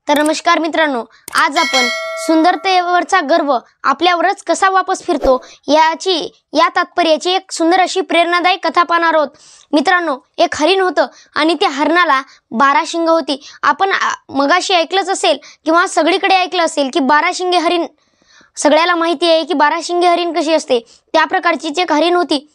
तर नमस्कार मित्रांनो, आज आपण सुंदरतेवरचा गर्व आपल्यावरच कसा वापस फिरतो या तात्पर्याची एक सुंदर अशी प्रेरणादायी कथा पाहणार आहोत। मित्रांनो, एक हरिण होतं आणि त्या हरणाला 12 शिंग होती। आपण मगाशी ऐकलंच असेल किंवा सगळीकडे ऐकलं असेल की 12 शिंगे हरिण, सगळ्याला माहिती आहे की 12 शिंगे हरिण कशी असते। त्या प्रकारचीच एक हरिण होती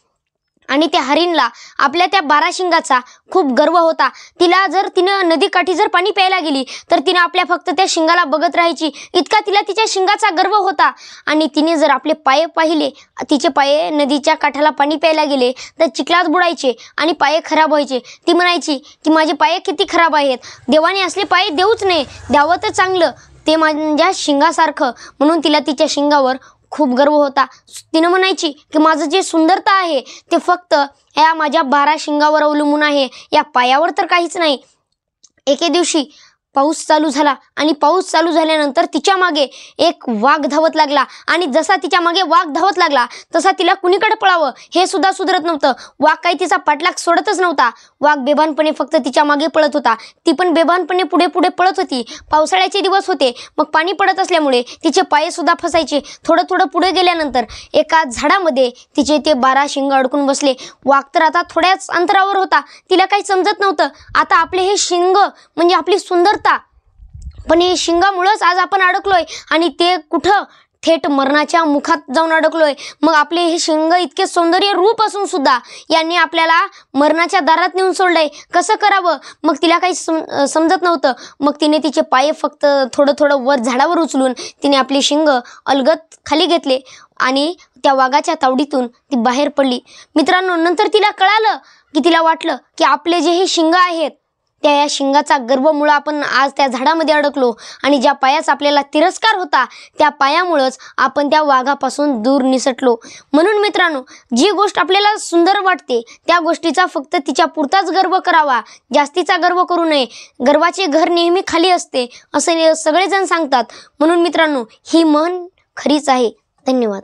आणि त्या हरिणला आपल्या त्या 12 शिंगाचा खूप गर्व होता। तिला जर तिने नदीकाठी जर पाणी प्यायला गेली तर तिने आपल्या फक्त त्या शिंगाला बघत राहायची, इतका तिला तिच्या शिंगाचा गर्व होता। आणि तिने जर आपले पाय पाहिले, तिचे पाय नदीच्या काठाला पाणी प्यायला गेले तर चिखलात बुडायचे आणि पाय खराब व्हायचे। ती म्हणायची की माझे पाय किती खराब आहेत, देवाने असले पाय देऊच नये, द्यावं तर चांगलं, ते माझ्या शिंगासारखं। म्हणून तिला तिच्या शिंगावर खूप गर्व होता। तिने म्हणायची की माझं जे सुंदरता आहे ते फक्त या माझ्या 12 शिंगावर अवलंबून आहे, या पायावर तर काहीच नाही। एके दिवशी पाऊस चालू झाला आणि पाऊस चालू झाल्यानंतर तिच्या मागे एक वाघ धावत लागला आणि जसा तिच्या मागे वाघ धावत लागला तसा तिला कुणीकडे पळावं हे सुद्धा सुधरत नव्हतं। वाघ काही तिचा पाठलाग सोडतच नव्हता। वाघ बेभानपणे फक्त तिच्या मागे पळत होता, ती पण बेभानपणे पुढे पुढे पळत होती। पावसाळ्याचे दिवस होते, मग पाणी पडत असल्यामुळे तिचे पाय सुद्धा फसायचे। थोडं थोडं पुढे गेल्यानंतर एका झाडामध्ये तिचे ते 12 शिंग अडकून बसले। वाघ तर आता थोड्याच अंतरावर होता, तिला काही समजत नव्हतं आता आपले हे शिंग म्हणजे आपली सुंदरता, पण हे शिंगामुळेच आज आपण अडकलोय आणि ते कुठं थेट मरणाच्या मुखात जाऊन अडकलोय। मग आपले हे शिंग इतके सौंदर्य रूप असून सुद्धा यांनी आपल्याला मरणाच्या दारात नेऊन सोडलंय, कसं करावं? मग तिला काही समजत नव्हतं। मग तिने तिचे पाय फक्त थोडं थोडं वर झाडावर उचलून तिने आपले शिंग अलगद खाली घेतले आणि त्या वाघाच्या तावडीतून ती बाहेर पडली। मित्रांनो, नंतर तिला कळालं की तिला वाटलं की आपले जे हे शिंग आहेत त्या या शिंगाचा गर्वमुळे आपण आज त्या झाडामध्ये अडकलो आणि ज्या पायाचा आपल्याला तिरस्कार होता त्या पायामुळेच आपण त्या वाघापासून दूर निसटलो। म्हणून मित्रांनो, जी गोष्ट आपल्याला सुंदर वाटते त्या गोष्टीचा फक्त तिच्या पुरताच गर्व करावा, जास्तीचा गर्व करू नये। गर्वाचे घर नेहमी खाली असते असे सगळेजण सांगतात। म्हणून मित्रांनो, ही म्हण खरीच आहे। धन्यवाद।